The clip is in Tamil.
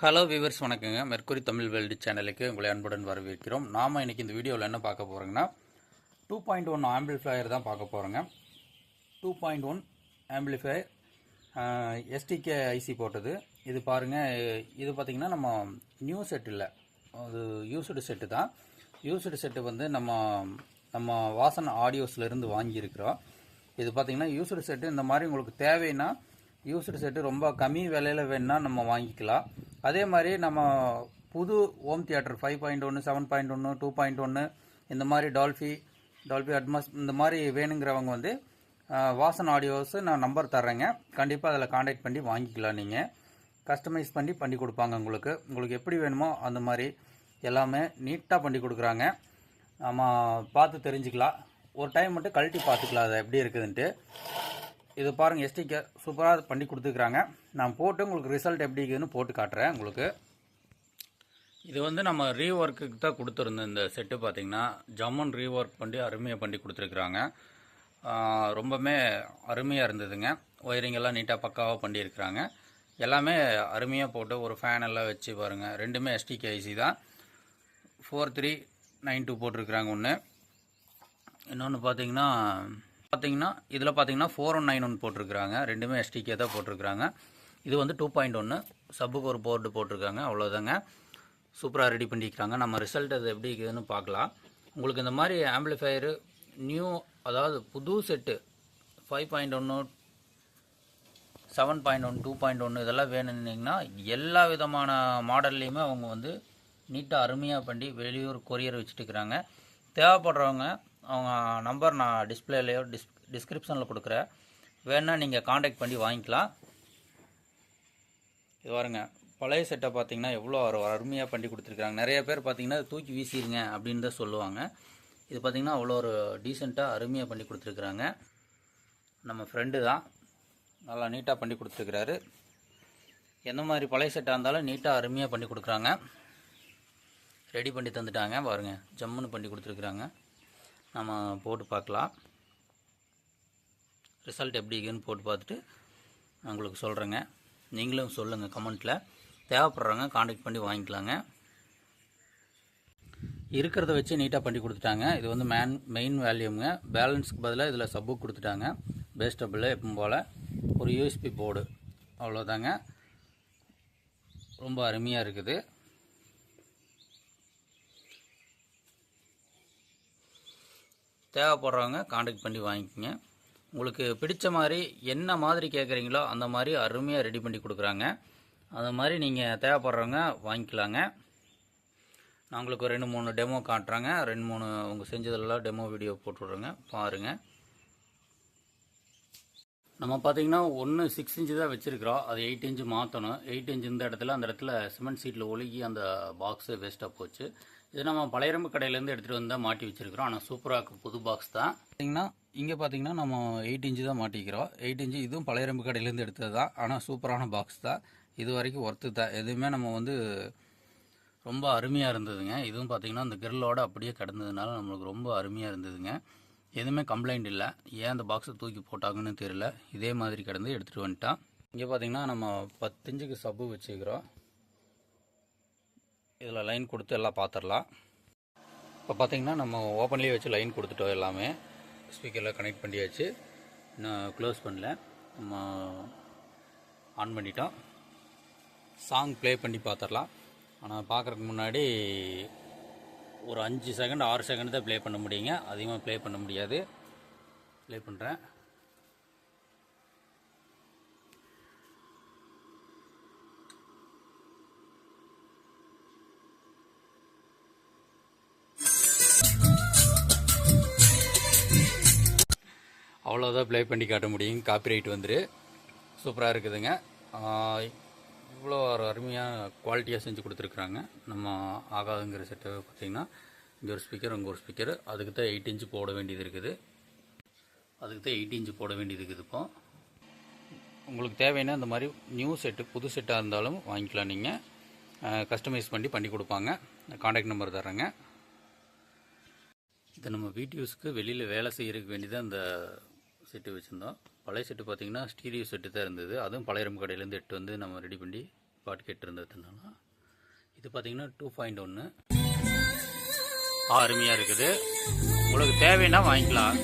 ஹலோ வியூவர்ஸ், வணக்கங்க. மெர்க்குரி தமிழ் வேர்ல்டு சேனலுக்கு உங்களை அன்புடன் வரவேற்கிறோம். நாம் இன்றைக்கி இந்த வீடியோவில் என்ன பார்க்க போகிறோங்கன்னா 2.1 ஆம்பிளிஃபையர் தான் பார்க்க போகிறோங்க. 2.1 ஆம்பிளிஃபையர் எஸ்டிகே ஐசி போட்டது. இது பாருங்கள், இது பார்த்திங்கன்னா நம்ம நியூ செட் இல்லை, அது யூஸ்டு செட்டு தான். யூஸ்டு செட்டு வந்து நம்ம வாசன் ஆடியோஸ்லேருந்து வாங்கியிருக்கிறோம். இது பார்த்திங்கன்னா யூஸ்டு செட்டு. இந்த மாதிரி உங்களுக்கு தேவைன்னா யூஸ்டு செட்டு ரொம்ப கம்மி விலையில் வேணுன்னா நம்ம வாங்கிக்கலாம். அதே மாதிரி நம்ம புது ஹோம் தியேட்டர் 5.1, 7.1, 2.1 இந்த மாதிரி டால்பி அட்மாஸ் இந்த மாதிரி வேணுங்கிறவங்க வந்து வாசன் ஆடியோஸ் நான் நம்பர் தர்றேங்க. கண்டிப்பாக அதில் காண்டாக்ட் பண்ணி வாங்கிக்கலாம். நீங்கள் கஸ்டமைஸ் பண்ணி கொடுப்பாங்க. உங்களுக்கு எப்படி வேணுமோ அந்த மாதிரி எல்லாமே நீட்டாக பண்ணி கொடுக்குறாங்க. நம்ம பார்த்து தெரிஞ்சுக்கலாம். ஒரு டைம் மட்டும் கழட்டி பார்த்துக்கலாம் அதை எப்படி இருக்குதுன்ட்டு. இது பாருங்கள், எஸ்டிகே சூப்பராக பண்ணி கொடுத்துருக்குறாங்க. நான் போட்டு உங்களுக்கு ரிசல்ட் எப்படி இருக்குதுன்னு போட்டு காட்டுறேன் உங்களுக்கு. இது வந்து நம்ம ரீஒர்க்குக்கு தான் கொடுத்துருந்தோம். இந்த செட்டு பார்த்திங்கன்னா ஜம்மன் ரீஒர்க் பண்ணி அருமையாக பண்ணி கொடுத்துருக்குறாங்க. ரொம்பவுமே அருமையாக இருந்ததுங்க. ஒயரிங் எல்லாம் நீட்டாக பக்காவாக பண்ணியிருக்கிறாங்க. எல்லாமே அருமையாக போட்டு ஒரு ஃபேன் எல்லாம் வச்சு பாருங்கள். ரெண்டுமே எஸ்டிகே ஐசி தான். 4392 போட்டிருக்கிறாங்க ஒன்று. இன்னொன்று பார்த்தீங்கன்னா இதில் பார்த்தீங்கன்னா 4191 போட்டிருக்கிறாங்க. ரெண்டுமே எஸ்டிகே தான் போட்டிருக்கிறாங்க. இது வந்து 2.1 சப்புக்கு ஒரு போர்டு போட்டிருக்காங்க. அவ்வளோதாங்க. சூப்பராக ரெடி பண்ணிக்கிறாங்க. நம்ம ரிசல்ட் அது எப்படி இருக்குதுன்னு பார்க்கலாம். உங்களுக்கு இந்த மாதிரி ஆம்பிளிஃபையரு நியூ, அதாவது புது செட்டு 5.1, 7.1, 2.1 இதெல்லாம் வேணும்னீங்கன்னா எல்லா விதமான மாடல்லையுமே அவங்க வந்து நீட்டாக அருமையாக பண்ணி வெளியூர் கொரியர் வச்சுட்டு இருக்கிறாங்க. தேவைப்படுறவங்க அவங்க நம்பர் நான் டிஸ்பிளேலையோ டிஸ்கிரிப்ஷனில் கொடுக்குறேன். வேணா நீங்கள் காண்டாக்ட் பண்ணி வாங்கிக்கலாம். இது பாருங்க, பழைய செட்டை பார்த்தீங்கன்னா எவ்வளோ அருமையாக பண்ணி கொடுத்துருக்குறாங்க. நிறைய பேர் பார்த்தீங்கன்னா தூக்கி வீசிடுங்க அப்படின்னு தான் சொல்லுவாங்க. இது பார்த்திங்கன்னா அவ்வளோ ஒரு டீசெண்டாக அருமையாக பண்ணி கொடுத்துருக்குறாங்க. நம்ம ஃப்ரெண்டு தான், நல்லா நீட்டாக பண்ணி கொடுத்துருக்குறாரு. எந்த மாதிரி பழைய செட்டாக இருந்தாலும் நீட்டாக அருமையாக பண்ணி கொடுக்குறாங்க. ரெடி பண்ணி தந்துட்டாங்க. பாருங்கள், ஜம்முன்னு பண்ணி கொடுத்துருக்குறாங்க. நம்ம போட்டு பார்க்கலாம். ரிசல்ட் எப்படி இருக்குன்னு போட்டு பார்த்துட்டு நான் உங்களுக்கு சொல்கிறேங்க. நீங்களும் சொல்லுங்கள் கமெண்ட்டில். தேவைப்படுறவங்க காண்டாக்ட் பண்ணி வாங்கிக்கலாங்க. இருக்கிறத வச்சு நீட்டாக பண்ணி கொடுத்துட்டாங்க. இது வந்து மெயின் வேல்யூமுங்க. பேலன்ஸுக்கு பதிலாக இதில் சப்பு கொடுத்துட்டாங்க. பேஸ் டபுளில் எப்பவும் போல் ஒரு யூஎஸ்பி போர்டு, அவ்வளோதாங்க. ரொம்ப அருமையாக இருக்குது. தேவைப்படுறவங்க காண்டாக்ட் பண்ணி வாங்கிக்கோங்க. உங்களுக்கு பிடிச்ச மாதிரி என்ன மாதிரி கேட்குறீங்களோ அந்த மாதிரி அருமையாக ரெடி பண்ணி கொடுக்குறாங்க. அந்த மாதிரி நீங்கள் தேவைப்படுறவங்க வாங்கிக்கலாங்க. நான் உங்களுக்கு 2-3 டெமோ காட்டுறாங்க. 2-3 உங்கள் செஞ்சதெல்லாம் டெமோ வீடியோ போட்டுவிட்றேங்க, பாருங்கள். நம்ம பார்த்திங்கன்னா 6 இன்ச்சு தான் வச்சுருக்கிறோம். அது 8 இன்ச்சு மாற்றணும். 8 இன்ச்சு இந்த இடத்துல, அந்த இடத்துல சிமெண்ட் சீட்டில் ஒழுகி அந்த பாக்ஸு வேஸ்ட்டாக போச்சு. இது நம்ம பழையரம்பு கடையிலேருந்து எடுத்துகிட்டு வந்து தான் மாட்டி வச்சுருக்கிறோம். ஆனால் சூப்பராக இருக்குது, புது பாக்ஸ் தான். பார்த்திங்கன்னா இங்கே பார்த்திங்கன்னா நம்ம 8 இன்ச்சு தான் மாட்டிக்கிறோம். 8 இன்ச்சு இதுவும் பழையரம்பு கடையிலேருந்து எடுத்தது தான். ஆனால் சூப்பரான பாக்ஸ் தான். இது வரைக்கும் ஒர்த்து தான். எதுவுமே நம்ம வந்து ரொம்ப அருமையாக இருந்ததுங்க. இதுவும் பார்த்திங்கன்னா அந்த கிரில்லோடு அப்படியே கிடந்ததுனால நம்மளுக்கு ரொம்ப அருமையாக இருந்ததுங்க. எதுவுமே கம்ப்ளைண்ட் இல்லை. ஏன் அந்த பாக்ஸை தூக்கி போட்டாங்கன்னு தெரியல. இதே மாதிரி கிடந்து எடுத்துகிட்டு வந்துட்டான். இங்கே பார்த்திங்கன்னா நம்ம 10 இன்ச்சுக்கு சப்பு வச்சுக்கிறோம். இதில் லைன் கொடுத்து எல்லாம் பார்த்துடலாம். இப்போ பார்த்திங்கன்னா நம்ம ஓப்பன்லேயே வச்சு லைன் கொடுத்துட்டோம். எல்லாமே ஸ்பீக்கரில் கனெக்ட் பண்ணியாச்சு. இன்னும் க்ளோஸ் பண்ணல, நம்ம ஆன் பண்ணிட்டோம். சாங் ப்ளே பண்ணி பார்த்துடலாம். ஆனால் பார்க்குறதுக்கு முன்னாடி ஒரு 5 செகண்ட் 6 செகண்ட் தான் ப்ளே பண்ண முடியுங்க. அதிகமாக ப்ளே பண்ண முடியாது. ப்ளே பண்ணுறேன். அவ்வளோதான் ப்ளே பண்ணி காட்ட முடியும். காப்பிரைட் வந்துரு. சூப்பராக இருக்குதுங்க. இவ்வளோ ஒரு அருமையாக குவாலிட்டியாக செஞ்சு கொடுத்துருக்குறாங்க. நம்ம ஆகாதுங்கிற செட்டை பார்த்திங்கன்னா இங்கே ஒரு ஸ்பீக்கர், அங்கே ஒரு ஸ்பீக்கர். அதுக்கு தான் 8 இன்ச்சு போட வேண்டியது இருக்குது. இப்போ உங்களுக்கு தேவைன்னா இந்த மாதிரி நியூ செட்டு, புது செட்டாக இருந்தாலும் வாங்கிக்கலாம். நீங்கள் கஸ்டமைஸ் பண்ணி கொடுப்பாங்க. காண்டாக்ட் நம்பர் தர்றேங்க. இது நம்ம வீடியோஸ்க்கு வெளியில் வேலை செய்கிறதுக்கு வேண்டியதான் இந்த செட்டு வச்சுருந்தோம். பழைய செட்டு பார்த்திங்கன்னா ஸ்டீரியோ செட்டு தான் இருந்தது. அதுவும் பழையரம்பு கடையிலேருந்து எடுத்து வந்து நம்ம ரெடி பண்ணி பாட்டு கேட்டிருந்ததுனால இது பார்த்தீங்கன்னா 2.1 அருமையாக இருக்குது. உங்களுக்கு தேவைன்னா வாங்கிக்கலாம்.